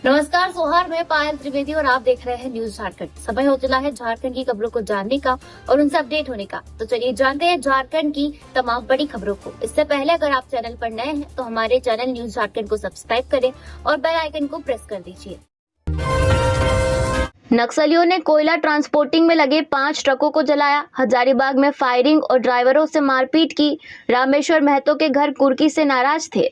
नमस्कार सोहार, मैं पायल त्रिवेदी और आप देख रहे हैं न्यूज झारखंड। समय हो चला है झारखंड की खबरों को जानने का और उनसे अपडेट होने का। तो चलिए जानते हैं झारखंड की तमाम बड़ी खबरों को। इससे पहले अगर आप चैनल पर नए हैं तो हमारे चैनल न्यूज झारखंड को सब्सक्राइब करें और बेल आइकन को प्रेस कर दीजिए। नक्सलियों ने कोयला ट्रांसपोर्टिंग में लगे 5 ट्रकों को जलाया। हजारीबाग में फायरिंग और ड्राइवरों से मारपीट की। रामेश्वर महतो के घर कुर्की से नाराज थे।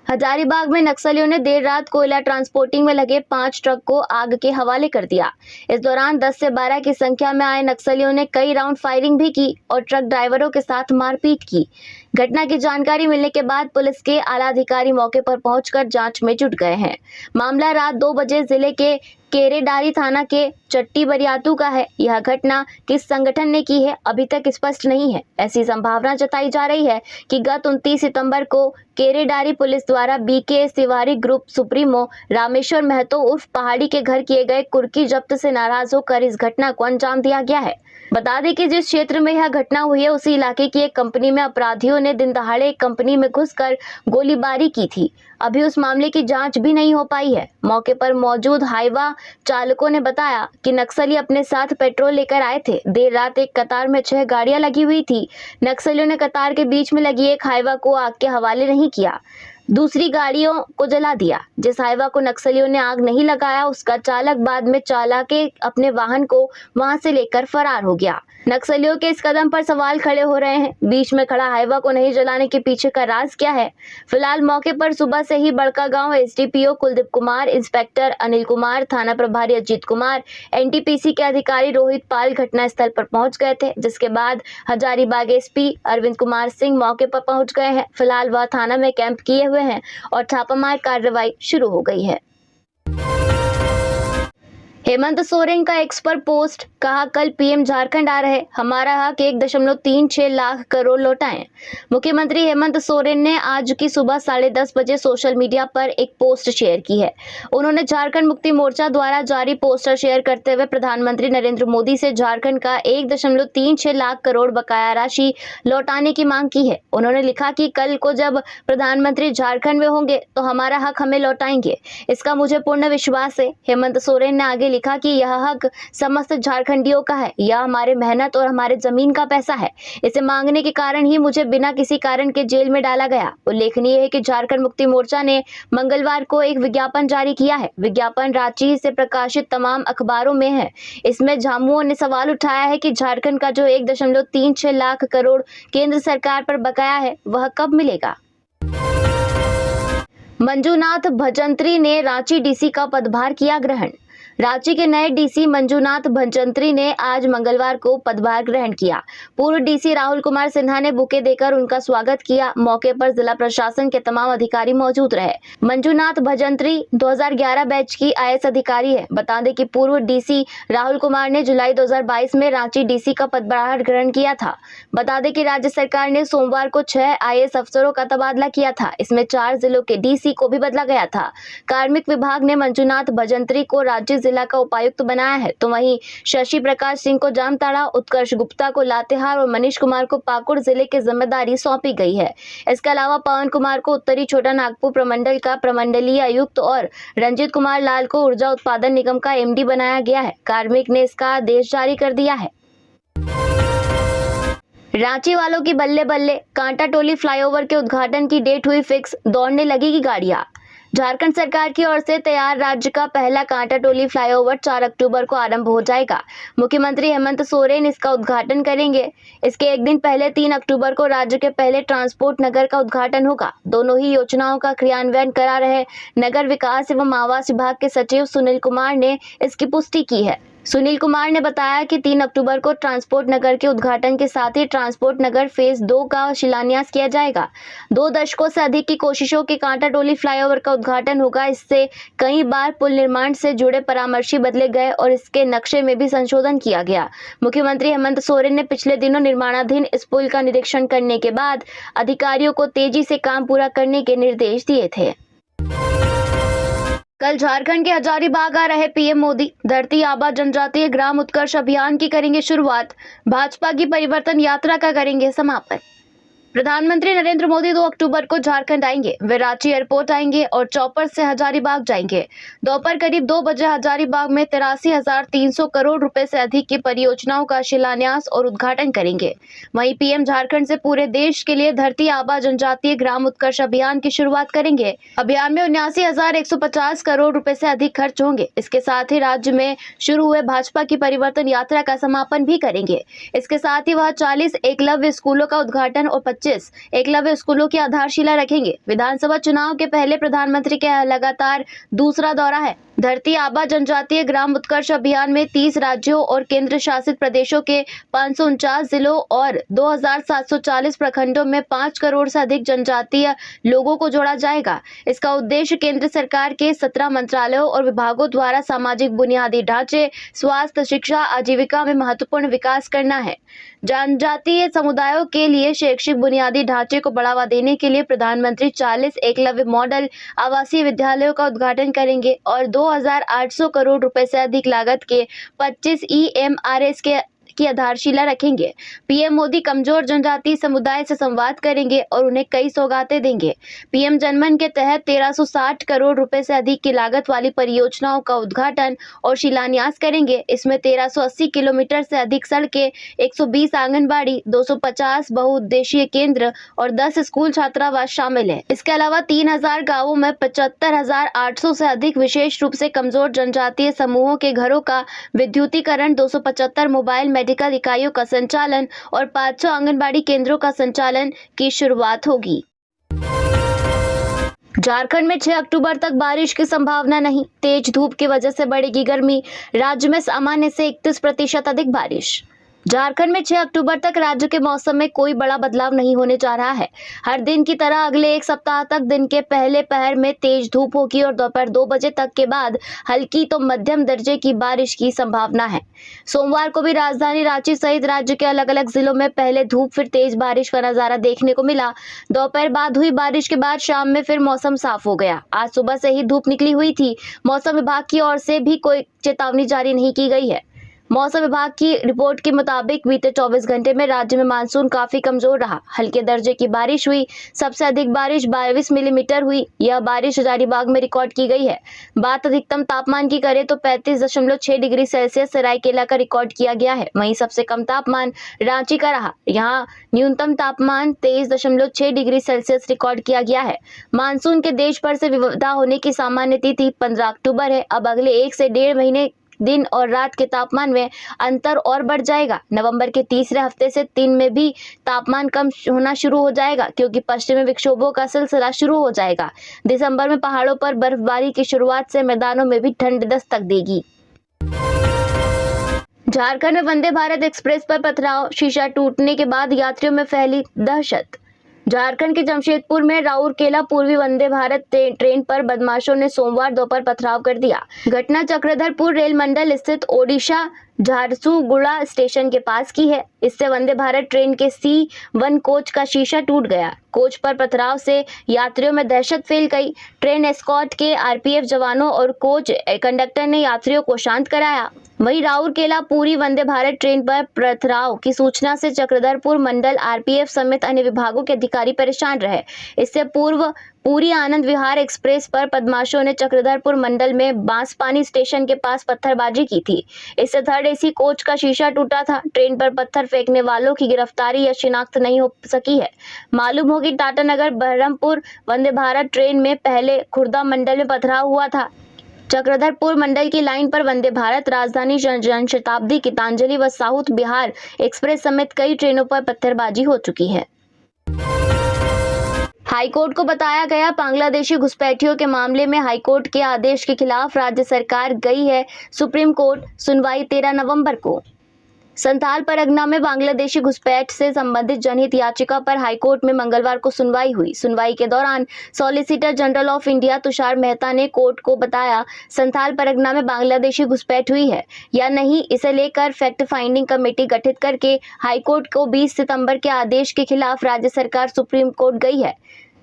हजारीबाग में नक्सलियों ने देर रात कोयला ट्रांसपोर्टिंग में लगे 5 ट्रक को आग के हवाले कर दिया। इस दौरान 10 से 12 की संख्या में आए नक्सलियों ने कई राउंड फायरिंग भी की और ट्रक ड्राइवरों के साथ मारपीट की। घटना की जानकारी मिलने के बाद पुलिस के आला अधिकारी मौके पर पहुंचकर जांच में जुट गए हैं। मामला रात 2 बजे जिले के केरेडारी थाना के चट्टी बरियातू का है। यह घटना किस संगठन ने की है अभी तक स्पष्ट नहीं है। ऐसी संभावना जताई जा रही है कि गत 29 सितंबर को केरेडारी पुलिस द्वारा BK Tiwari group supremo Rameshwar Mahto उर्फ पहाड़ी के घर किए गए कुर्की जब्त से नाराज होकर इस घटना को अंजाम दिया गया है। बता दें कि जिस क्षेत्र में यह घटना हुई है उसी इलाके की एक कंपनी में अपराधियों ने दिन दहाड़े एक कंपनी में घुसकर गोलीबारी की थी। अभी उस मामले की जांच भी नहीं हो पाई है। मौके पर मौजूद हाईवा चालकों ने बताया कि नक्सली अपने साथ पेट्रोल लेकर आए थे। देर रात एक कतार में 6 गाड़ियां लगी हुई थी। नक्सलियों ने कतार के बीच में लगी एक हाईवा को आग के हवाले नहीं किया, दूसरी गाड़ियों को जला दिया। जिस हाईवा को नक्सलियों ने आग नहीं लगाया उसका चालक बाद में चाला के अपने वाहन को वहां से लेकर फरार हो गया। नक्सलियों के इस कदम पर सवाल खड़े हो रहे हैं। बीच में खड़ा हाईवा को नहीं जलाने के पीछे का राज क्या है? फिलहाल मौके पर सुबह से ही बड़कागांव एसडीपीओ कुलदीप कुमार, इंस्पेक्टर अनिल कुमार, थाना प्रभारी अजीत कुमार, एनटीपीसी के अधिकारी रोहित पाल घटनास्थल पर पहुंच गए थे, जिसके बाद हजारीबाग एसपी अरविंद कुमार सिंह मौके पर पहुंच गए हैं। फिलहाल वह थाना में कैंप किए हुए हैं और छापामार कार्रवाई शुरू हो गई है। हेमंत सोरेन का एक्स पर पोस्ट, कहा कल पीएम झारखंड आ रहे, हमारा हक 1.36 लाख करोड़ लौटाएं। मुख्यमंत्री हेमंत सोरेन ने आज की सुबह 10:30 बजे सोशल मीडिया पर एक पोस्ट शेयर की है। उन्होंने झारखंड मुक्ति मोर्चा द्वारा जारी पोस्टर शेयर करते हुए प्रधानमंत्री नरेंद्र मोदी से झारखंड का 1.36 लाख करोड़ बकाया राशि लौटाने की मांग की है। उन्होंने लिखा कि कल को जब प्रधानमंत्री झारखंड में होंगे तो हमारा हक हमें लौटाएंगे, इसका मुझे पूर्ण विश्वास है। हेमंत सोरेन ने आगे लिखा कि यह हक समस्त झारखंडियों का है, यह हमारे मेहनत और हमारे जमीन का पैसा है। इसे मांगने के कारण ही मुझे बिना किसी कारण के जेल में डाला गया। उल्लेखनीय है कि झारखंड मुक्ति मोर्चा ने मंगलवार को एक विज्ञापन जारी किया है। विज्ञापन रांची से प्रकाशित तमाम अखबारों में है। इसमें झामुमो ने सवाल उठाया है कि झारखंड का जो 1.36 लाख करोड़ केंद्र सरकार पर बकाया है वह कब मिलेगा। मंजूनाथ भजंत्री ने रांची डीसी का पदभार किया ग्रहण। रांची के नए डीसी मंजूनाथ भजंत्री ने आज मंगलवार को पदभार ग्रहण किया। पूर्व डीसी राहुल कुमार सिन्हा ने बुके देकर उनका स्वागत किया। मौके पर जिला प्रशासन के तमाम अधिकारी मौजूद रहे। मंजूनाथ भजंत्री 2011 बैच की आईएएस अधिकारी है। बता दें कि पूर्व डीसी राहुल कुमार ने जुलाई 2022 में रांची डीसी का पदभार ग्रहण किया था। बता दें कि राज्य सरकार ने सोमवार को 6 आईएएस अफसरों का तबादला किया था। इसमें 4 जिलों के डीसी को भी बदला गया था। कार्मिक विभाग ने मंजूनाथ भजंत्री को राज्य जिला का उपायुक्त बनाया है, तो वहीं शशि प्रकाश सिंह को जामताड़ा, उत्कर्ष गुप्ता को लातेहार और मनीष कुमार को पाकुड़ जिले की जिम्मेदारी सौंपी गई है। इसके अलावा पवन कुमार को उत्तरी छोटा नागपुर प्रमंडल का प्रमंडलीय आयुक्त और रंजीत कुमार लाल को ऊर्जा उत्पादन निगम का एमडी बनाया गया है। कार्मिक ने इसका आदेश जारी कर दिया है। रांची वालों की बल्ले बल्ले, कांटा टोली फ्लाईओवर के उद्घाटन की डेट हुई फिक्स, दौड़ने लगेगी गाड़ियां। झारखंड सरकार की ओर से तैयार राज्य का पहला कांटा टोली फ्लाईओवर 4 अक्टूबर को आरंभ हो जाएगा। मुख्यमंत्री हेमंत सोरेन इसका उद्घाटन करेंगे। इसके एक दिन पहले 3 अक्टूबर को राज्य के पहले ट्रांसपोर्ट नगर का उद्घाटन होगा। दोनों ही योजनाओं का क्रियान्वयन करा रहे नगर विकास एवं आवास विभाग के सचिव सुनील कुमार ने इसकी पुष्टि की है। सुनील कुमार ने बताया कि 3 अक्टूबर को ट्रांसपोर्ट नगर के उद्घाटन के साथ ही ट्रांसपोर्ट नगर फेज 2 का शिलान्यास किया जाएगा। 2 दशकों से अधिक की कोशिशों के कांटा टोली फ्लाईओवर का उद्घाटन होगा। इससे कई बार पुल निर्माण से जुड़े परामर्शी बदले गए और इसके नक्शे में भी संशोधन किया गया। मुख्यमंत्री हेमंत सोरेन ने पिछले दिनों निर्माणाधीन इस पुल का निरीक्षण करने के बाद अधिकारियों को तेजी से काम पूरा करने के निर्देश दिए थे। कल झारखंड के हजारीबाग आ रहे पीएम मोदी धरती आबा जनजातीय ग्राम उत्कर्ष अभियान की करेंगे शुरुआत। भाजपा की परिवर्तन यात्रा का करेंगे समापन। प्रधानमंत्री नरेंद्र मोदी 2 अक्टूबर को झारखंड आएंगे। वे रांची एयरपोर्ट आएंगे और चौपर से हजारीबाग जाएंगे। दोपहर करीब 2 बजे हजारीबाग में 83,300 करोड़ रुपए से अधिक की परियोजनाओं का शिलान्यास और उद्घाटन करेंगे। वहीं पीएम झारखंड से पूरे देश के लिए धरती आबा जनजातीय ग्राम उत्कर्ष अभियान की शुरुआत करेंगे। अभियान में 79,150 करोड़ रुपए से अधिक खर्च होंगे। इसके साथ ही राज्य में शुरू हुए भाजपा की परिवर्तन यात्रा का समापन भी करेंगे। इसके साथ ही वह 40 एकलव्य स्कूलों का उद्घाटन और 25 एकलव्य स्कूलों की आधारशिला रखेंगे। विधानसभा चुनाव के पहले प्रधानमंत्री का लगातार दूसरा दौरा है। धरती आबा जनजातीय ग्राम उत्कर्ष अभियान में 30 राज्यों और केंद्र शासित प्रदेशों के 549 जिलों और 2,740 प्रखंडों में 5 करोड़ से अधिक जनजातीय लोगों को जोड़ा जाएगा। इसका उद्देश्य केंद्र सरकार के 17 मंत्रालयों और विभागों द्वारा सामाजिक बुनियादी ढांचे, स्वास्थ्य, शिक्षा, आजीविका में महत्वपूर्ण विकास करना है। जनजातीय समुदायों के लिए शैक्षिक बुनियादी ढांचे को बढ़ावा देने के लिए प्रधानमंत्री 40 एकलव्य मॉडल आवासीय विद्यालयों का उद्घाटन करेंगे और 2,800 करोड़ रुपए से अधिक लागत के 25 EMRS की आधारशिला रखेंगे। पीएम मोदी कमजोर जनजातीय समुदाय से संवाद करेंगे और उन्हें कई सौगातें देंगे। पीएम जनमन के तहत 1360 करोड़ रुपए से अधिक की लागत वाली परियोजनाओं का उद्घाटन और शिलान्यास करेंगे। इसमें 1380 किलोमीटर से अधिक सड़कें, 120 आंगनबाड़ी, 250 बहुउद्देशीय केंद्र और 10 स्कूल छात्रावास शामिल है। इसके अलावा 3000 गाँवों में 75,800 से अधिक विशेष रूप से कमजोर जनजातीय समूहों के घरों का विद्युतीकरण, 275 मोबाइल मेडिकल इकाइयों का संचालन और 500 आंगनबाड़ी केंद्रों का संचालन की शुरुआत होगी। झारखंड में 6 अक्टूबर तक बारिश की संभावना नहीं। तेज धूप की वजह से बढ़ेगी गर्मी। राज्य में सामान्य से 31% अधिक बारिश। झारखंड में 6 अक्टूबर तक राज्य के मौसम में कोई बड़ा बदलाव नहीं होने जा रहा है। हर दिन की तरह अगले एक सप्ताह तक दिन के पहले पहर में तेज धूप होगी और दोपहर 2 बजे तक के बाद हल्की तो मध्यम दर्जे की बारिश की संभावना है। सोमवार को भी राजधानी रांची सहित राज्य के अलग अलग जिलों में पहले धूप फिर तेज बारिश का नजारा देखने को मिला। दोपहर बाद हुई बारिश के बाद शाम में फिर मौसम साफ हो गया। आज सुबह से ही धूप निकली हुई थी। मौसम विभाग की ओर से भी कोई चेतावनी जारी नहीं की गई है। मौसम विभाग की रिपोर्ट के मुताबिक बीते 24 घंटे में राज्य में मानसून काफी कमजोर रहा। हल्के दर्जे की बारिश हुई। सबसे अधिक बारिश 22 मिलीमीटर हुई। यह बारिश हजारीबाग में रिकॉर्ड की गई है। बात अधिकतम तापमान की करें तो 35.6 डिग्री सेल्सियस सरायकेला का रिकॉर्ड किया गया है। वहीं सबसे कम तापमान रांची का रहा। यहाँ न्यूनतम तापमान 23.6 डिग्री सेल्सियस रिकॉर्ड किया गया है। मानसून के देश भर से विदा होने की सामान्य तिथि 15 अक्टूबर है। अब अगले 1 से 1.5 महीने दिन और रात के तापमान में अंतर और बढ़ जाएगा। नवंबर के तीसरे हफ्ते से 3 में भी तापमान कम होना शुरू हो जाएगा क्योंकि पश्चिमी विक्षोभों का सिलसिला शुरू हो जाएगा। दिसंबर में पहाड़ों पर बर्फबारी की शुरुआत से मैदानों में भी ठंड दस्तक देगी। झारखंड में वंदे भारत एक्सप्रेस पर पथराव, शीशा टूटने के बाद यात्रियों में फैली दहशत। झारखंड के जमशेदपुर में राउरकेला पूर्वी वंदे भारत ट्रेन पर बदमाशों ने सोमवार दोपहर पथराव कर दिया। घटना चक्रधरपुर रेल मंडल स्थित ओडिशा झारसुगुड़ा स्टेशन के पास की है। इससे वंदे भारत ट्रेन के C1 कोच का शीशा टूट गया। कोच पर पथराव से यात्रियों में दहशत फैल गई। ट्रेन एस्कॉर्ट के RPF जवानों और कोच कंडक्टर ने यात्रियों को शांत कराया। वहीं राउरकेला पूरी वंदे भारत ट्रेन पर पथराव की सूचना से चक्रधरपुर मंडल RPF समेत अन्य विभागों के अधिकारी परेशान रहे। इससे पूर्व पूरी आनंद विहार एक्सप्रेस पर बदमाशों ने चक्रधरपुर मंडल में बांसपानी स्टेशन के पास पत्थरबाजी की थी। इससे थर्ड AC कोच का शीशा टूटा था। ट्रेन पर पत्थर फेंकने वालों की गिरफ्तारी या शिनाख्त नहीं हो सकी है। मालूम हो कि टाटानगर बहरमपुर वंदे भारत ट्रेन में पहले खुर्दा मंडल में पथराव हुआ था। चक्रधरपुर मंडल की लाइन पर वंदे भारत, राजधानी जनशताब्दी, गीतांजलि व साउथ बिहार एक्सप्रेस समेत कई ट्रेनों पर पत्थरबाजी हो चुकी है। हाईकोर्ट को बताया गया बांग्लादेशी घुसपैठियों के मामले में हाईकोर्ट के आदेश के खिलाफ राज्य सरकार गई है सुप्रीम कोर्ट। सुनवाई 13 नवंबर को। संथाल परगना में बांग्लादेशी घुसपैठ से संबंधित जनहित याचिका पर हाईकोर्ट में मंगलवार को सुनवाई हुई। सुनवाई के दौरान solicitor general of India Tushar Mehta ने कोर्ट को बताया संथाल परगना में बांग्लादेशी घुसपैठ हुई है या नहीं, इसे लेकर फैक्ट फाइंडिंग कमेटी गठित करके हाईकोर्ट को 20 सितंबर के आदेश के खिलाफ राज्य सरकार सुप्रीम कोर्ट गई है।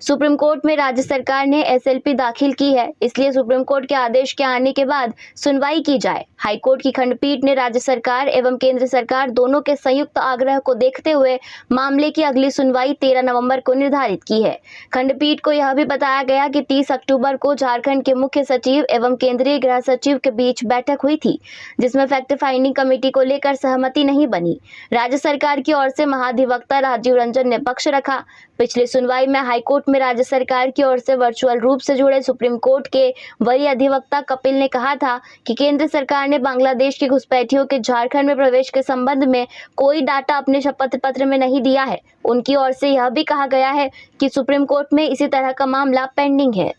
सुप्रीम कोर्ट में राज्य सरकार ने एसएलपी दाखिल की है, इसलिए सुप्रीम कोर्ट के आदेश के आने के बाद सुनवाई की जाए। हाईकोर्ट की खंडपीठ ने राज्य सरकार एवं केंद्र सरकार दोनों के संयुक्त आग्रह को देखते हुए मामले की अगली सुनवाई 13 नवंबर को निर्धारित की है। खंडपीठ को यह भी बताया गया कि 30 अक्टूबर को झारखंड के मुख्य सचिव एवं केंद्रीय गृह सचिव के बीच बैठक हुई थी, जिसमें फैक्ट फाइंडिंग कमेटी को लेकर सहमति नहीं बनी। राज्य सरकार की ओर से महाधिवक्ता राजीव रंजन ने पक्ष रखा। पिछली सुनवाई में हाईकोर्ट में राज्य सरकार की ओर से वर्चुअल रूप से जुड़े सुप्रीम कोर्ट के वरीय अधिवक्ता कपिल ने कहा था कि केंद्र सरकार ने बांग्लादेश के घुसपैठियों के झारखंड में प्रवेश के संबंध में कोई डाटा अपने शपथ पत्र में नहीं दिया है। उनकी ओर से यह भी कहा गया है कि सुप्रीम कोर्ट में इसी तरह का मामला पेंडिंग है।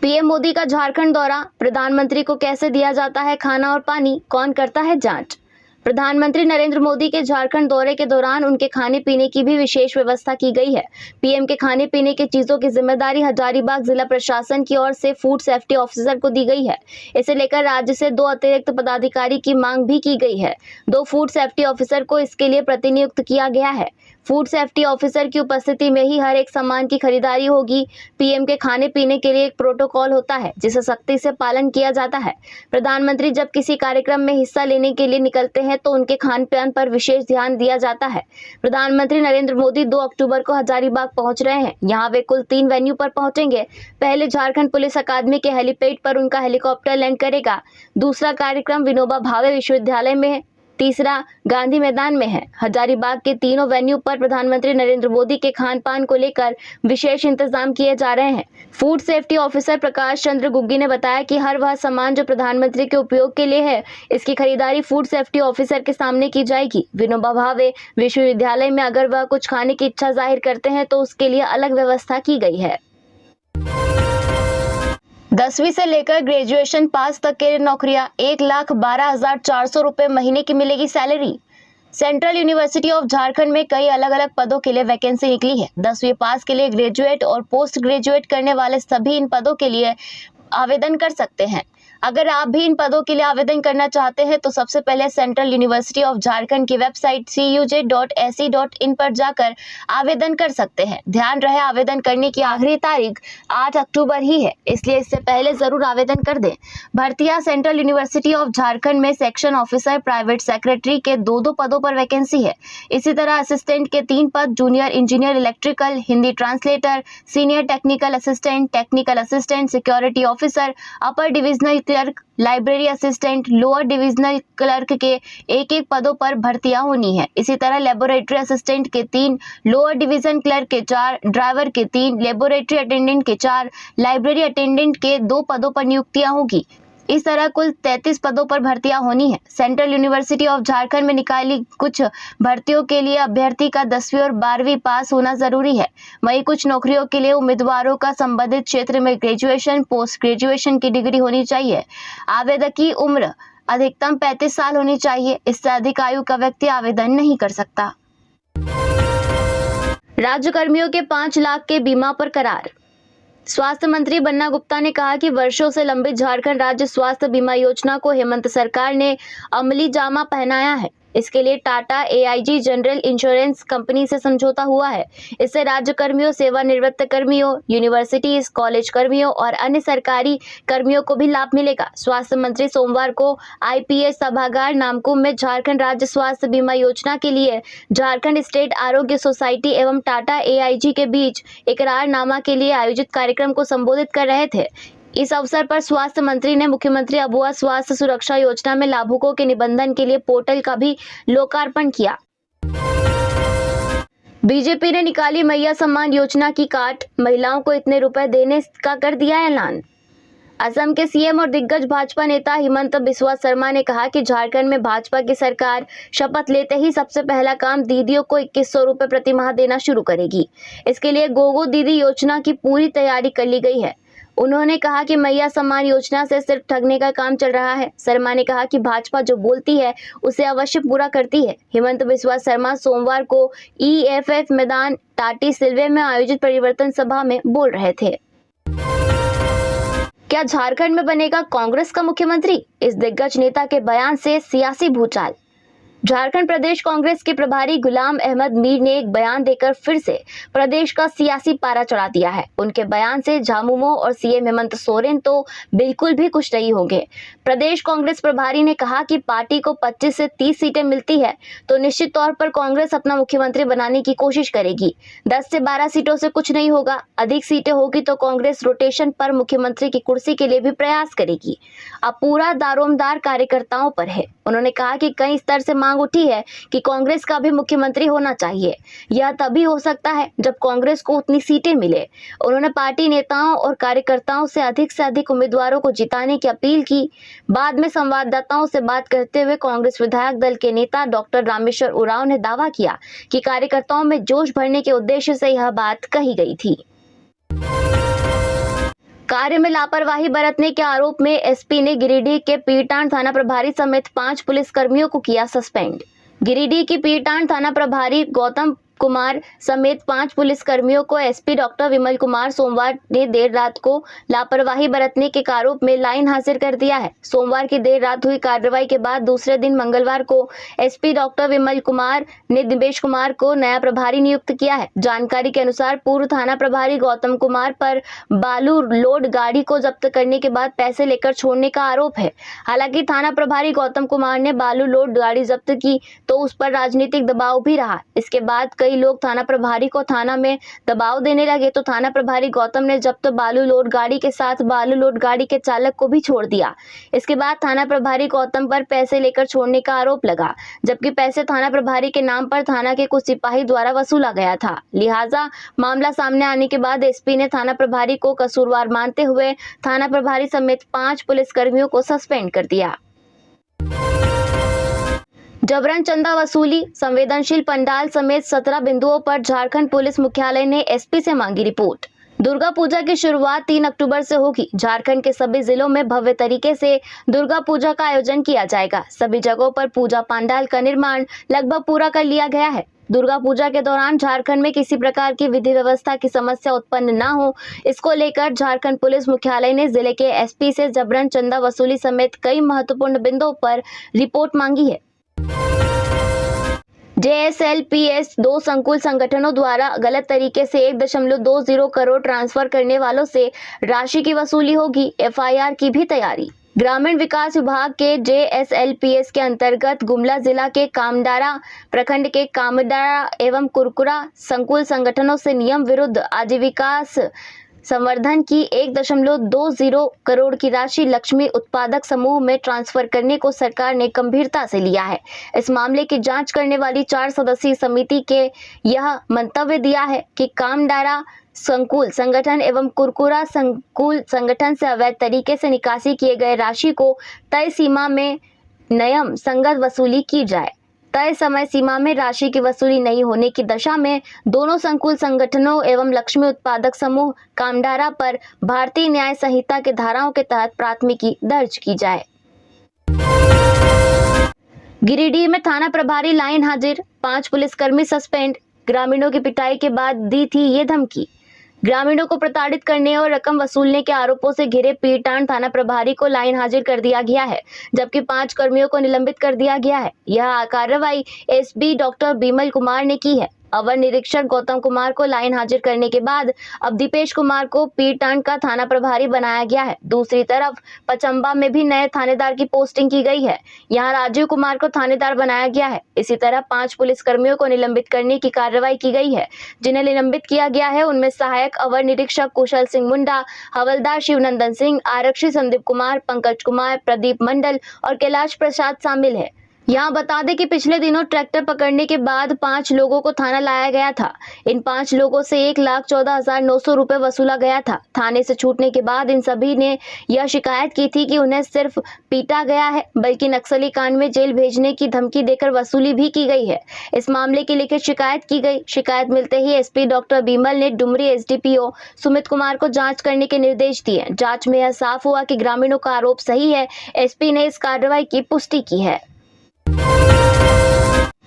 पीएम मोदी का झारखंड दौरा, प्रधानमंत्री को कैसे दिया जाता है खाना और पानी, कौन करता है जांच। प्रधानमंत्री नरेंद्र मोदी के झारखंड दौरे के दौरान उनके खाने पीने की भी विशेष व्यवस्था की गई है। पीएम के खाने पीने की चीजों की जिम्मेदारी हजारीबाग जिला प्रशासन की ओर से फूड सेफ्टी ऑफिसर को दी गई है। इसे लेकर राज्य से 2 अतिरिक्त पदाधिकारी की मांग भी की गई है। 2 फूड सेफ्टी ऑफिसर को इसके लिए प्रतिनियुक्त किया गया है। फूड सेफ्टी ऑफिसर की उपस्थिति में ही हर एक सामान की खरीदारी होगी। पीएम के खाने पीने के लिए एक प्रोटोकॉल होता है जिसे सख्ती से पालन किया जाता है। प्रधानमंत्री जब किसी कार्यक्रम में हिस्सा लेने के लिए निकलते हैं तो उनके खान पान पर विशेष ध्यान दिया जाता है। प्रधानमंत्री नरेंद्र मोदी 2 अक्टूबर को हजारीबाग पहुंच रहे हैं। यहाँ वे कुल 3 वेन्यू पर पहुंचेंगे। पहले झारखंड पुलिस अकादमी के हेलीपैड पर उनका हेलीकॉप्टर लैंड करेगा। दूसरा कार्यक्रम विनोबा भावे विश्वविद्यालय में है। तीसरा गांधी मैदान में है। हजारीबाग के तीनों वेन्यू पर प्रधानमंत्री नरेंद्र मोदी के खान पान को लेकर विशेष इंतजाम किए जा रहे हैं। Food safety officer Prakash Chandra Guggi ने बताया कि हर वह सामान जो प्रधानमंत्री के उपयोग के लिए है, इसकी खरीदारी फूड सेफ्टी ऑफिसर के सामने की जाएगी। विनोबा भावे विश्वविद्यालय में अगर वह कुछ खाने की इच्छा जाहिर करते हैं तो उसके लिए अलग व्यवस्था की गई है। 10वीं से लेकर ग्रेजुएशन पास तक के लिए नौकरियां, 1,12,400 रुपए महीने की मिलेगी salary. Central university of Jharkhand में कई अलग अलग पदों के लिए वैकेंसी निकली है। 10वीं पास के लिए ग्रेजुएट और पोस्ट ग्रेजुएट करने वाले सभी इन पदों के लिए आवेदन कर सकते हैं। अगर आप भी इन पदों के लिए आवेदन करना चाहते हैं तो सबसे पहले सेंट्रल यूनिवर्सिटी ऑफ झारखंड की वेबसाइट cuj.ac.in पर जाकर आवेदन कर सकते हैं। ध्यान रहे, आवेदन करने की आखिरी तारीख 8 अक्टूबर ही है, इसलिए इससे पहले जरूर आवेदन कर दें। भर्तियां सेंट्रल यूनिवर्सिटी ऑफ झारखंड में सेक्शन ऑफिसर, प्राइवेट सेक्रेटरी के 2 पदों पर वैकेंसी है। इसी तरह असिस्टेंट के 3 पद, junior engineer electrical, Hindi translator, senior technical assistant, security officer, upper divisional clerk, library assistant, lower divisional clerk के 1-1 पदों पर भर्तियां होनी है। इसी तरह लेबोरेटरी असिस्टेंट के 3, लोअर डिवीजन क्लर्क के 4, ड्राइवर के 3, लेबोरेटरी अटेंडेंट के 4, लाइब्रेरी अटेंडेंट के 2 पदों पर नियुक्तियां होगी। इस तरह कुल 33 पदों पर भर्तियां होनी है। सेंट्रल यूनिवर्सिटी ऑफ झारखंड में निकाली कुछ भर्तियों के लिए अभ्यर्थी का 10वीं और 12वीं पास होना जरूरी है। वहीं कुछ नौकरियों के लिए उम्मीदवारों का संबंधित क्षेत्र में ग्रेजुएशन, पोस्ट ग्रेजुएशन की डिग्री होनी चाहिए। आवेदक की उम्र अधिकतम 35 साल होनी चाहिए। इससे अधिक आयु का व्यक्ति आवेदन नहीं कर सकता। राज्य कर्मियों के 5 लाख के बीमा पर करार। स्वास्थ्य मंत्री बन्ना गुप्ता ने कहा कि वर्षों से लंबित झारखंड राज्य स्वास्थ्य बीमा योजना को हेमंत सरकार ने अमली जामा पहनाया है। इसके लिए Tata AIG general insurance company से समझौता हुआ है। इससे राज्य कर्मियों, सेवानिवृत्त कर्मियों, यूनिवर्सिटीज, कॉलेज कर्मियों और अन्य सरकारी कर्मियों को भी लाभ मिलेगा। स्वास्थ्य मंत्री सोमवार को IPS सभागार नामकुम में झारखंड राज्य स्वास्थ्य बीमा योजना के लिए झारखंड स्टेट आरोग्य सोसाइटी एवं टाटा AIG के बीच इकरारनामा के लिए आयोजित कार्यक्रम को संबोधित कर रहे थे। इस अवसर पर स्वास्थ्य मंत्री ने मुख्यमंत्री अबुआ स्वास्थ्य सुरक्षा योजना में लाभुकों के निबंधन के लिए पोर्टल का भी लोकार्पण किया। बीजेपी ने निकाली मैया सम्मान योजना की काट, महिलाओं को इतने रुपए देने का कर दिया ऐलान। असम के CM और दिग्गज भाजपा नेता हिमंत बिस्वा शर्मा ने कहा कि झारखंड में भाजपा की सरकार शपथ लेते ही सबसे पहला काम दीदियों को 2100 रुपए प्रति माह देना शुरू करेगी। इसके लिए गोगो दीदी योजना की पूरी तैयारी कर ली गई है। उन्होंने कहा कि मैया सम्मान योजना से सिर्फ ठगने का काम चल रहा है। शर्मा ने कहा कि भाजपा जो बोलती है उसे अवश्य पूरा करती है। हिमंत बिस्वा शर्मा सोमवार को EFF मैदान टाटी सिलवे में आयोजित परिवर्तन सभा में बोल रहे थे। क्या झारखंड में बनेगा कांग्रेस का मुख्यमंत्री? इस दिग्गज नेता के बयान से सियासी भूचाल। झारखंड प्रदेश कांग्रेस के प्रभारी गुलाम अहमद मीर ने एक बयान देकर फिर से प्रदेश का सियासी पारा चढ़ा दिया है। उनके बयान से झामुमो और सीएम हेमंत सोरेन तो बिल्कुल भी खुश नहीं होंगे। प्रदेश कांग्रेस प्रभारी ने कहा कि पार्टी को 25 से 30 सीटें मिलती है तो निश्चित तौर पर कांग्रेस अपना मुख्यमंत्री बनाने की कोशिश करेगी। 10 से 12 सीटों से कुछ नहीं होगा। अधिक सीटें होगी तो कांग्रेस रोटेशन पर मुख्यमंत्री की कुर्सी के लिए भी प्रयास करेगी। अब पूरा दारोमदार कार्यकर्ताओं पर है। उन्होंने कहा कि कई स्तर से मांग उठी है कि कांग्रेस का भी मुख्यमंत्री होना चाहिए। यह तभी हो सकता है जब कांग्रेस को उतनी सीटें मिले। उन्होंने पार्टी नेताओं और कार्यकर्ताओं से अधिक उम्मीदवारों को जिताने की अपील की। बाद में संवाददाताओं से बात करते हुए कांग्रेस विधायक दल के नेता डॉक्टर रामेश्वर उरांव ने दावा किया कि कार्यकर्ताओं में जोश भरने के उद्देश्य से यह बात कही गई थी। कार्य में लापरवाही बरतने के आरोप में एसपी ने गिरिडीह के पीरटांड थाना प्रभारी समेत 5 पुलिसकर्मियों को किया सस्पेंड। गिरिडीह की पीरटांड थाना प्रभारी गौतम कुमार समेत 5 पुलिसकर्मियों को एसपी डॉक्टर विमल कुमार सोमवार ने देर रात को लापरवाही बरतने के आरोप में लाइन हाजिर कर दिया है। सोमवार की देर रात हुई कार्रवाई के बाद दूसरे दिन मंगलवार को एसपी डॉक्टर विमल कुमार ने दिवेश कुमार को नया प्रभारी नियुक्त किया है। जानकारी के अनुसार पूर्व थाना प्रभारी गौतम कुमार पर बालू लोड गाड़ी को जब्त करने के बाद पैसे लेकर छोड़ने का आरोप है। हालांकि थाना प्रभारी गौतम कुमार ने बालू लोड गाड़ी जब्त की तो उस पर राजनीतिक दबाव भी रहा। इसके बाद कई लोग थाना प्रभारी को थाना में दबाव देने लगे तो थाना प्रभारी गौतम ने जब्त बालू लोड गाड़ी के साथ बालू लोड गाड़ी के चालक को भी छोड़ दिया। इसके बाद थाना प्रभारी गौतम पर पैसे लेकर छोड़ने का आरोप लगा, जबकि पैसे थाना प्रभारी के नाम पर थाना के कुछ सिपाही द्वारा वसूला गया था। लिहाजा मामला सामने आने के बाद एसपी ने थाना प्रभारी को कसूरवार मानते हुए थाना प्रभारी समेत 5 पुलिसकर्मियों को सस्पेंड कर दिया। जबरन चंदा वसूली, संवेदनशील पंडाल समेत 17 बिंदुओं पर झारखंड पुलिस मुख्यालय ने एसपी से मांगी रिपोर्ट। दुर्गा पूजा की शुरुआत 3 अक्टूबर से होगी। झारखंड के सभी जिलों में भव्य तरीके से दुर्गा पूजा का आयोजन किया जाएगा। सभी जगहों पर पूजा पंडाल का निर्माण लगभग पूरा कर लिया गया है। दुर्गा पूजा के दौरान झारखंड में किसी प्रकार की विधि व्यवस्था की समस्या उत्पन्न न हो, इसको लेकर झारखंड पुलिस मुख्यालय ने जिले के एसपी से जबरन चंदा वसूली समेत कई महत्वपूर्ण बिंदुओं पर रिपोर्ट मांगी है। JSLPS 2 संकुल संगठनों द्वारा गलत तरीके से 1.20 करोड़ ट्रांसफर करने वालों से राशि की वसूली होगी। FIR की भी तैयारी। ग्रामीण विकास विभाग के JSLPS के अंतर्गत गुमला जिला के कामडारा प्रखंड के कामडारा एवं कुरकुरा संकुल संगठनों से नियम विरुद्ध आजीविकास संवर्धन की 1.20 करोड़ की राशि लक्ष्मी उत्पादक समूह में ट्रांसफर करने को सरकार ने गंभीरता से लिया है। इस मामले की जांच करने वाली 4 सदस्यीय समिति के यह मंतव्य दिया है कि कामडारा संकुल संगठन एवं कुरकुरा संकुल संगठन से अवैध तरीके से निकासी किए गए राशि को तय सीमा में नियम संगत वसूली की जाए। तय समय सीमा में राशि की वसूली नहीं होने की दशा में दोनों संकुल संगठनों एवं लक्ष्मी उत्पादक समूह कामडारा पर भारतीय न्याय संहिता के धाराओं के तहत प्राथमिकी दर्ज की जाए। गिरिडीह में थाना प्रभारी लाइन हाजिर, 5 पुलिसकर्मी सस्पेंड। ग्रामीणों की पिटाई के बाद दी थी ये धमकी। ग्रामीणों को प्रताड़ित करने और रकम वसूलने के आरोपों से घिरे पीरटांड थाना प्रभारी को लाइन हाजिर कर दिया गया है, जबकि 5 कर्मियों को निलंबित कर दिया गया है। यह कार्रवाई एसपी डॉक्टर विमल कुमार ने की है। अवर निरीक्षक गौतम कुमार को लाइन हाजिर करने के बाद अब दीपेश कुमार को पीरटांड का थाना प्रभारी बनाया गया है। दूसरी तरफ पचम्बा में भी नए थानेदार की पोस्टिंग की गई है। यहां राजीव कुमार को थानेदार बनाया गया है। इसी तरह 5 पुलिसकर्मियों को निलंबित करने की कार्रवाई की गई है। जिन्हें निलंबित किया गया है उनमें सहायक अवर निरीक्षक कुशल सिंह मुंडा, हवलदार शिवनंदन सिंह, आरक्षी संदीप कुमार, पंकज कुमार, प्रदीप मंडल और कैलाश प्रसाद शामिल है। यहाँ बता दें कि पिछले दिनों ट्रैक्टर पकड़ने के बाद 5 लोगों को थाना लाया गया था। इन 5 लोगों से 1,14,900 रुपए वसूला गया था। थाने से छूटने के बाद इन सभी ने यह शिकायत की थी कि उन्हें सिर्फ पीटा गया है, बल्कि नक्सली कांड में जेल भेजने की धमकी देकर वसूली भी की गई है। इस मामले की लिखित शिकायत की गई। शिकायत मिलते ही एसपी डॉक्टर विमल ने डुमरी SDPO सुमित कुमार को जाँच करने के निर्देश दिए। जाँच में यह साफ हुआ कि ग्रामीणों का आरोप सही है। एसपी ने इस कार्रवाई की पुष्टि की है।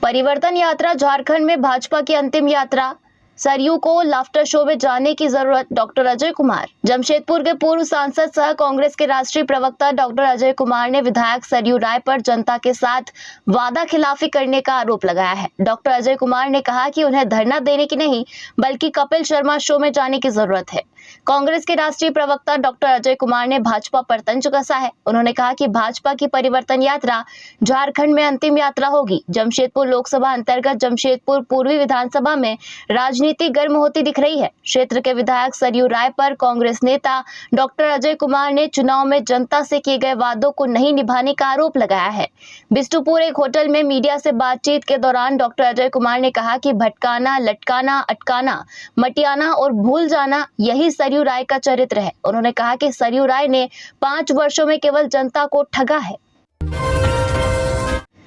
परिवर्तन यात्रा झारखंड में भाजपा की अंतिम यात्रा। सरयू को लाफ्टर शो में जाने की जरूरत, डॉक्टर अजय कुमार। जमशेदपुर के पूर्व सांसद सह कांग्रेस के राष्ट्रीय प्रवक्ता डॉक्टर अजय कुमार ने विधायक सरयू राय पर जनता के साथ वादा खिलाफी करने का आरोप लगाया है। डॉक्टर अजय कुमार ने कहा कि उन्हें धरना देने की नहीं बल्कि कपिल शर्मा शो में जाने की जरूरत है। कांग्रेस के राष्ट्रीय प्रवक्ता डॉक्टर अजय कुमार ने भाजपा पर तंज कसा है। उन्होंने कहा कि भाजपा की परिवर्तन यात्रा झारखंड में अंतिम यात्रा होगी। जमशेदपुर लोकसभा अंतर्गत जमशेदपुर पूर्वी विधानसभा में राजनीति गर्म होती दिख रही है। क्षेत्र के विधायक सरयू राय पर कांग्रेस नेता डॉक्टर अजय कुमार ने चुनाव में जनता से किए गए वादों को नहीं निभाने का आरोप लगाया है। बिष्टुपुर एक होटल में मीडिया से बातचीत के दौरान डॉक्टर अजय कुमार ने कहा कि भटकाना, लटकाना, अटकाना, मटियाना और भूल जाना यही सरयू राय का चरित्र है। उन्होंने कहा कि सरयू राय ने 5 वर्षों में केवल जनता को ठगा है।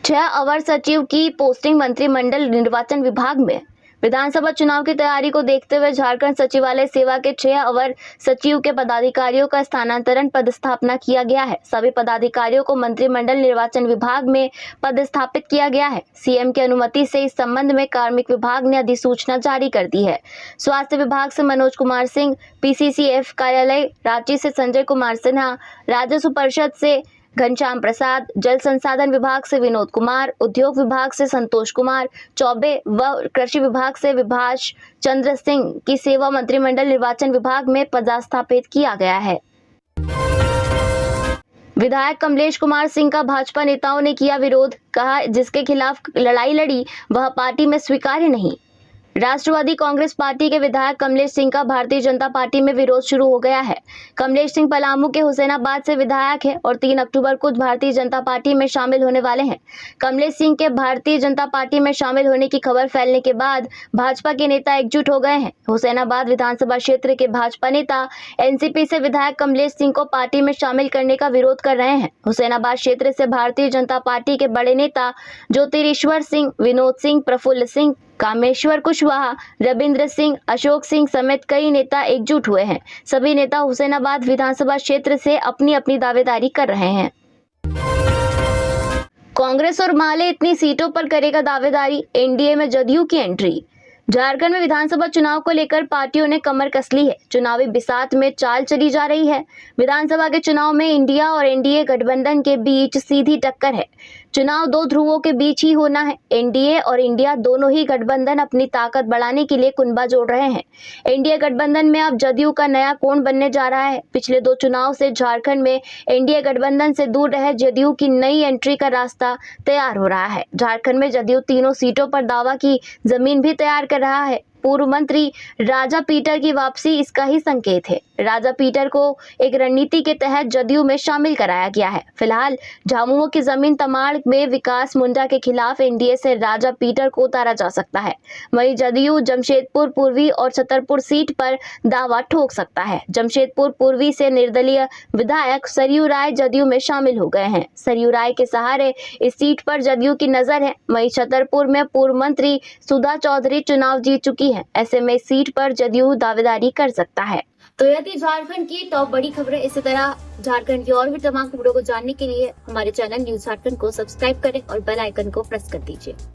6 अवर सचिव की पोस्टिंग मंत्रिमंडल निर्वाचन विभाग में। विधानसभा चुनाव की तैयारी को देखते हुए झारखंड सचिवालय सेवा के 6 अवर सचिव के पदाधिकारियों का स्थानांतरण पदस्थापना किया गया है। सभी पदाधिकारियों को मंत्रिमंडल निर्वाचन विभाग में पदस्थापित किया गया है। सीएम की अनुमति से इस संबंध में कार्मिक विभाग ने अधिसूचना जारी कर दी है। स्वास्थ्य विभाग से मनोज कुमार सिंह, पीसीसीएफ कार्यालय रांची से संजय कुमार सिन्हा, राजस्व परिषद से घनश्याम प्रसाद, जल संसाधन विभाग से विनोद कुमार, उद्योग विभाग से संतोष कुमार चौबे व कृषि विभाग से विभाष चंद्र सिंह की सेवा मंत्रिमंडल निर्वाचन विभाग में पदस्थापित किया गया है। विधायक कमलेश कुमार सिंह का भाजपा नेताओं ने किया विरोध, कहा जिसके खिलाफ लड़ाई लड़ी वह पार्टी में स्वीकार्य नहीं। राष्ट्रवादी कांग्रेस पार्टी के विधायक कमलेश सिंह का भारतीय जनता पार्टी में विरोध शुरू हो गया है। कमलेश सिंह पलामू के हुसैनाबाद से विधायक है और 3 अक्टूबर को भारतीय जनता पार्टी में शामिल होने वाले हैं। कमलेश सिंह के भारतीय जनता पार्टी में शामिल होने की खबर फैलने के बाद भाजपा के नेता एकजुट हो गए हैं। हुसैनाबाद विधानसभा क्षेत्र के भाजपा नेता एनसीपी से विधायक कमलेश सिंह को पार्टी में शामिल करने का विरोध कर रहे हैं। हुसैनाबाद क्षेत्र से भारतीय जनता पार्टी के बड़े नेता ज्योतिरीश्वर सिंह, विनोद सिंह, प्रफुल्ल सिंह, कामेश्वर कुशवाहा, रविंद्र सिंह, अशोक सिंह समेत कई नेता एकजुट हुए हैं। सभी नेता हुसैनाबाद विधानसभा क्षेत्र से अपनी अपनी दावेदारी कर रहे हैं। कांग्रेस और माले इतनी सीटों पर करेगा दावेदारी, एनडीए में जदयू की एंट्री। झारखंड में विधानसभा चुनाव को लेकर पार्टियों ने कमर कस ली है। चुनावी बिसात में चाल चली जा रही है। विधानसभा के चुनाव में इंडिया और एनडीए गठबंधन के बीच सीधी टक्कर है। चुनाव 2 ध्रुवों के बीच ही होना है। एनडीए और इंडिया दोनों ही गठबंधन अपनी ताकत बढ़ाने के लिए कुंभा जोड़ रहे हैं। एनडीए गठबंधन में अब जदयू का नया कोण बनने जा रहा है। पिछले 2 चुनाव से झारखंड में एनडीए गठबंधन से दूर रहे जदयू की नई एंट्री का रास्ता तैयार हो रहा है। झारखंड में जदयू 3 सीटों पर दावा की जमीन भी तैयार कर रहा है। पूर्व मंत्री राजा पीटर की वापसी इसका ही संकेत है। राजा पीटर को एक रणनीति के तहत जदयू में शामिल कराया गया है। फिलहाल झामुमो की जमीन तमाड़ में विकास मुंडा के खिलाफ एनडीए से राजा पीटर को उतारा जा सकता है। वहीं जदयू जमशेदपुर पूर्वी और छतरपुर सीट पर दावा ठोक सकता है। जमशेदपुर पूर्वी से निर्दलीय विधायक सरयू राय जदयू में शामिल हो गए हैं। सरयू राय के सहारे इस सीट पर जदयू की नजर है। वहीं छतरपुर में पूर्व मंत्री सुधा चौधरी चुनाव जीत चुकी है। ऐसे में सीट पर जदयू दावेदारी कर सकता है। तो यह थी झारखंड की टॉप बड़ी खबरें। इसी तरह झारखंड की और भी तमाम खबरों को जानने के लिए हमारे चैनल न्यूज झारखंड को सब्सक्राइब करें और बेल आइकन को प्रेस कर दीजिए।